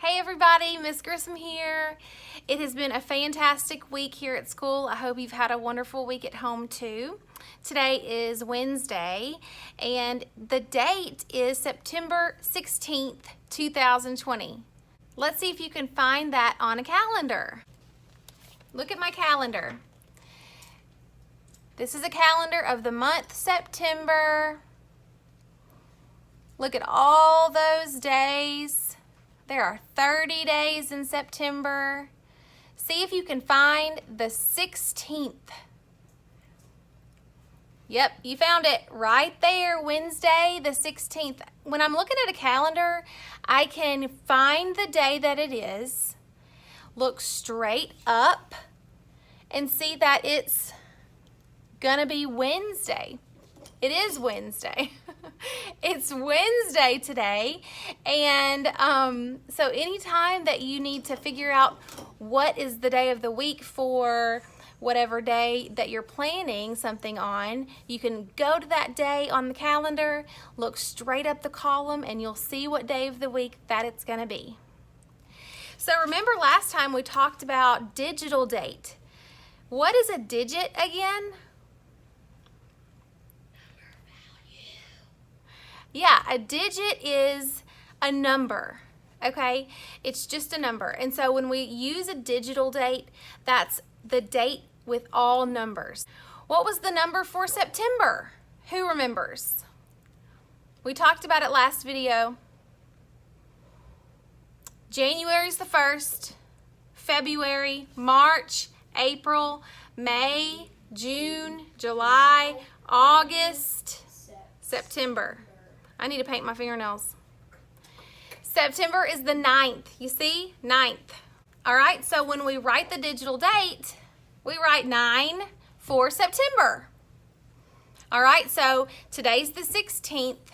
Hey everybody, Miss Grissom here. It has been a fantastic week here at school. I hope you've had a wonderful week at home too. Today is Wednesday and the date is September 16th, 2020. Let's see if you can find that on a calendar. Look at my calendar. This is a calendar of the month September. Look at all those days. There are 30 days in September. See if you can find the 16th. Yep, you found it right there, Wednesday the 16th. When I'm looking at a calendar, I can find the day that it is, look straight up, and see that it's gonna be Wednesday. It is Wednesday. It's Wednesday today, and so anytime that you need to figure out what is the day of the week for whatever day that you're planning something on, you can go to that day on the calendar, look straight up the column, and you'll see what day of the week that it's going to be. So remember last time we talked about digital date. What is a digit again? Yeah, a digit is a number, okay? It's just a number. And so when we use a digital date, that's the date with all numbers. What was the number for September? Who remembers? We talked about it last video. January is the 1st, February, March, April, May, June, July, August, September. I need to paint my fingernails. September is the 9th. You see? 9th. All right, so when we write the digital date, we write 9 for September. All right, so today's the 16th,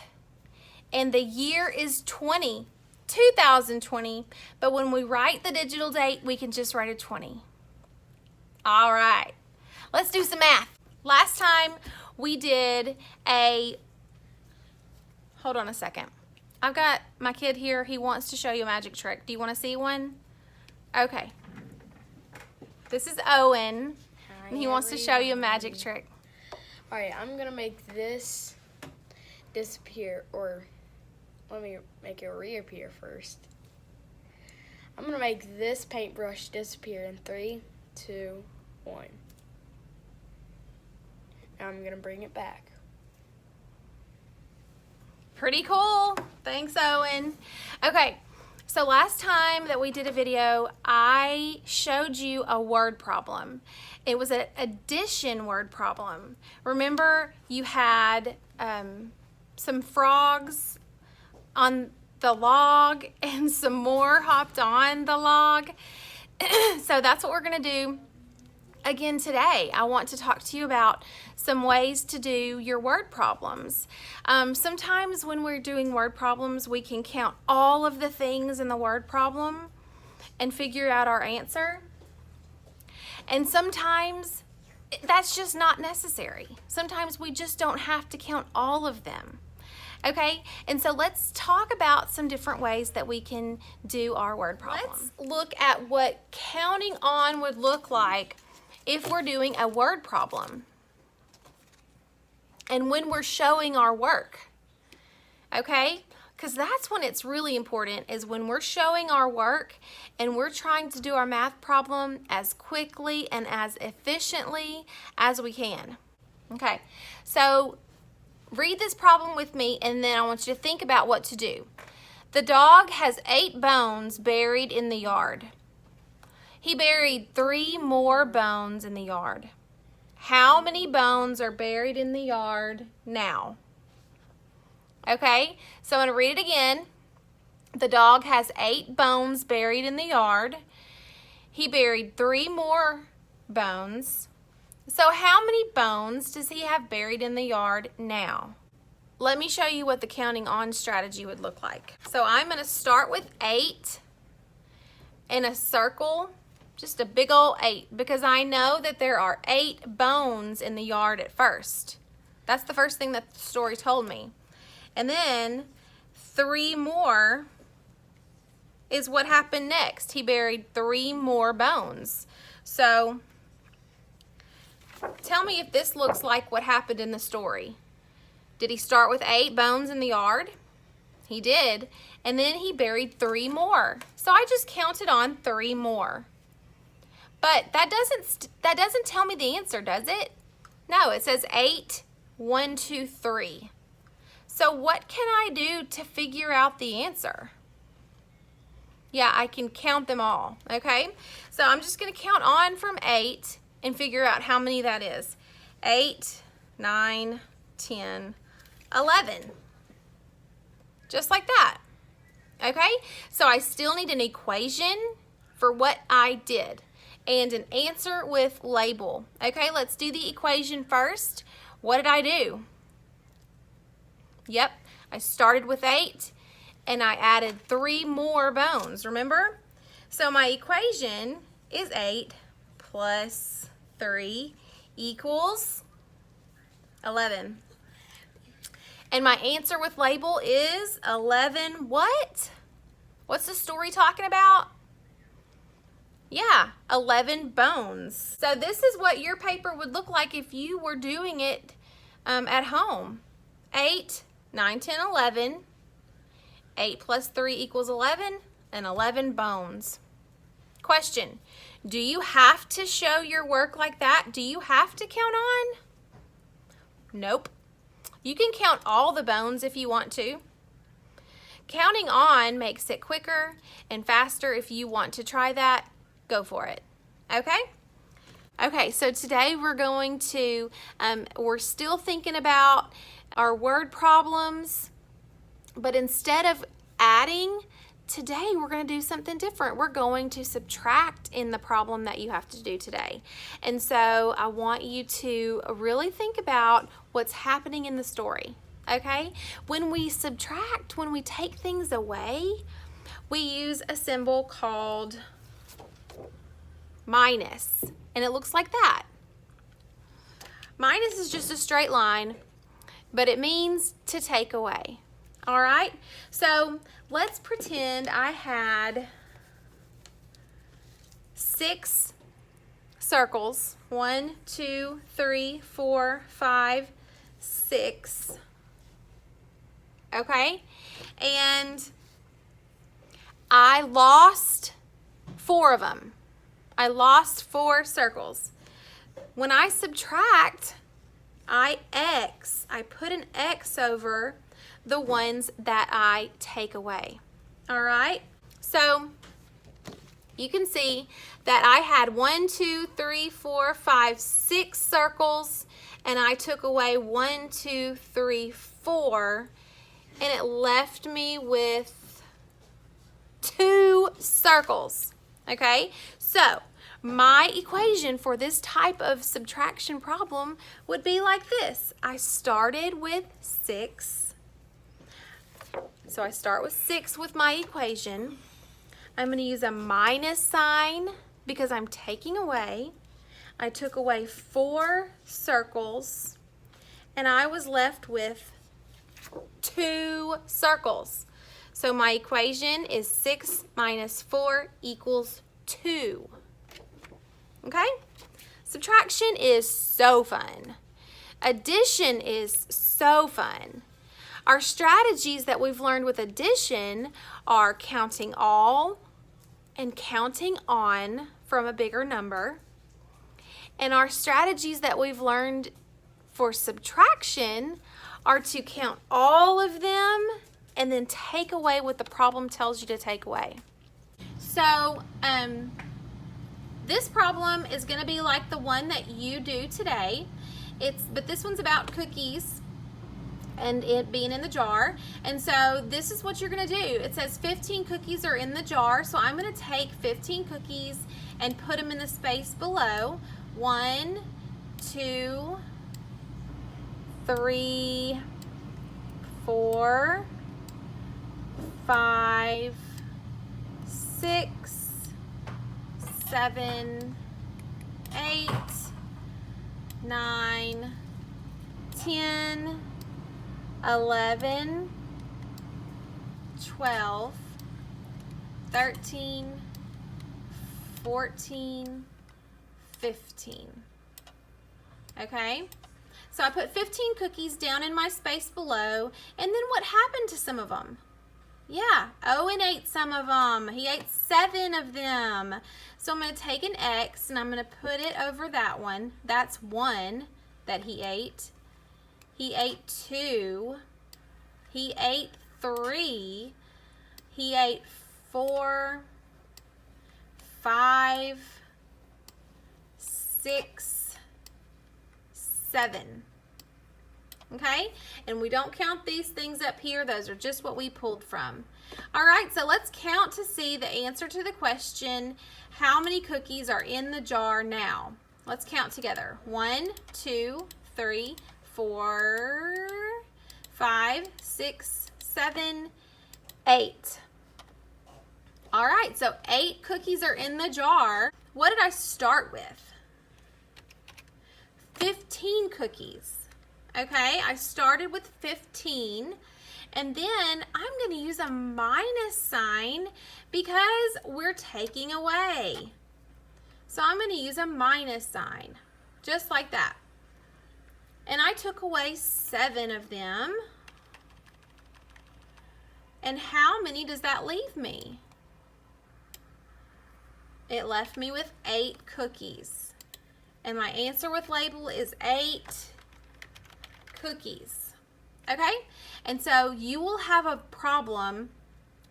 and the year is 2020, but when we write the digital date, we can just write a 20. All right, let's do some math. Last time we did hold on a second. I've got my kid here. He wants to show you a magic trick. Do you want to see one? Okay. This is Owen, and he wants to show you a magic trick. All right, I'm going to make this disappear, or let me make it reappear first. I'm going to make this paintbrush disappear in 3, 2, 1. Now I'm going to bring it back. Pretty cool. Thanks, Owen. Okay, so last time that we did a video, I showed you a word problem. It was an addition word problem. Remember, you had some frogs on the log and some more hopped on the log. So that's what we're going to do again today. I want to talk to you about some ways to do your word problems. Sometimes when we're doing word problems, we can count all of the things in the word problem and figure out our answer. And sometimes that's just not necessary. Sometimes we just don't have to count all of them. Okay, and so let's talk about some different ways that we can do our word problem. Let's look at what counting on would look like if we're doing a word problem and when we're showing our work, okay? Because that's when it's really important, is when we're showing our work and we're trying to do our math problem as quickly and as efficiently as we can. Okay, so read this problem with me, and then I want you to think about what to do. The dog has 8 bones buried in the yard. He buried 3 more bones in the yard. How many bones are buried in the yard now? Okay, so I'm going to read it again. The dog has 8 bones buried in the yard. He buried 3 more bones. So how many bones does he have buried in the yard now? Let me show you what the counting on strategy would look like. So I'm going to start with 8 in a circle. Just a big old 8, because I know that there are 8 bones in the yard at first. That's the first thing that the story told me. And then 3 more is what happened next. He buried 3 more bones. So tell me if this looks like what happened in the story. Did he start with 8 bones in the yard? He did. And then he buried 3 more. So I just counted on 3 more. But that doesn't tell me the answer, does it? No, it says 8, 1, 2, 3. So what can I do to figure out the answer? Yeah, I can count them all, okay? So I'm just going to count on from 8 and figure out how many that is. 8, 9, 10, 11. Just like that, okay? So I still need an equation for what I did and an answer with label. Okay, let's do the equation first. What did I do? Yep, I started with 8 and I added 3 more bones, remember? So my equation is 8 plus 3 equals 11. And my answer with label is 11 what? What's the story talking about? Yeah, 11 bones. So this is what your paper would look like if you were doing it at home. 8, 9, 10, 11. 8 plus 3 equals 11, and 11 bones. Question, do you have to show your work like that? Do you have to count on? Nope. You can count all the bones if you want to. Counting on makes it quicker and faster. If you want to try that, go for it. Okay? Okay, so today we're going to, we're still thinking about our word problems, but instead of adding, today we're going to do something different. We're going to subtract in the problem that you have to do today. And so I want you to really think about what's happening in the story, okay? When we subtract, when we take things away, we use a symbol called minus, and it looks like that. Minus is just a straight line, but it means to take away. All right, so let's pretend I had 6 circles. 1, 2, 3, 4, 5, 6. Okay, and I lost 4 of them. I lost 4 circles. When I subtract, I put an X over the ones that I take away. All right, so you can see that I had 1, 2, 3, 4, 5, 6 circles, and I took away 1, 2, 3, 4, and it left me with 2 circles. Okay, so my equation for this type of subtraction problem would be like this. I started with 6. So I start with 6 with my equation. I'm going to use a minus sign because I'm taking away. I took away 4 circles, and I was left with 2 circles. So my equation is 6 minus 4 equals 2. Okay? Subtraction is so fun. Addition is so fun. Our strategies that we've learned with addition are counting all and counting on from a bigger number. And our strategies that we've learned for subtraction are to count all of them and then take away what the problem tells you to take away. So, this problem is going to be like the one that you do today. But this one's about cookies and it being in the jar. And so this is what you're going to do. It says 15 cookies are in the jar. So I'm going to take 15 cookies and put them in the space below. 1, 2, 3, 4, 5, 6, 7, 8, 9, 10, 11, 12, 13, 14, 15. Okay? So I put 15 cookies down in my space below, and then what happened to some of them? Yeah, Owen ate some of them. He ate 7 of them. So I'm going to take an X and I'm going to put it over that one. That's 1 that he ate. He ate 2. He ate 3. He ate 4, 5, 6, 7. Okay, and we don't count these things up here. Those are just what we pulled from. All right, so let's count to see the answer to the question, how many cookies are in the jar now? Let's count together. 1, 2, 3, 4, 5, 6, 7, 8. All right, so 8 cookies are in the jar. What did I start with? 15 cookies. Okay, I started with 15, and then I'm going to use a minus sign because we're taking away. So I'm going to use a minus sign, just like that. And I took away 7 of them. And how many does that leave me? It left me with 8 cookies. And my answer with label is 8 cookies. Okay? And so you will have a problem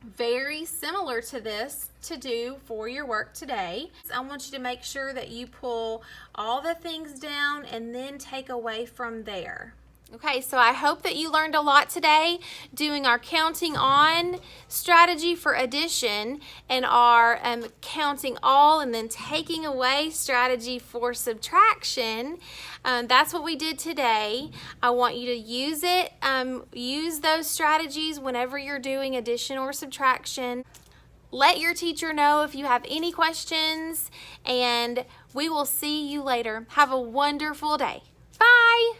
very similar to this to do for your work today. I want you to make sure that you pull all the things down and then take away from there. Okay, so I hope that you learned a lot today doing our counting on strategy for addition and our counting all and then taking away strategy for subtraction. That's what we did today. I want you to use it. Use those strategies whenever you're doing addition or subtraction. Let your teacher know if you have any questions, and we will see you later. Have a wonderful day. Bye.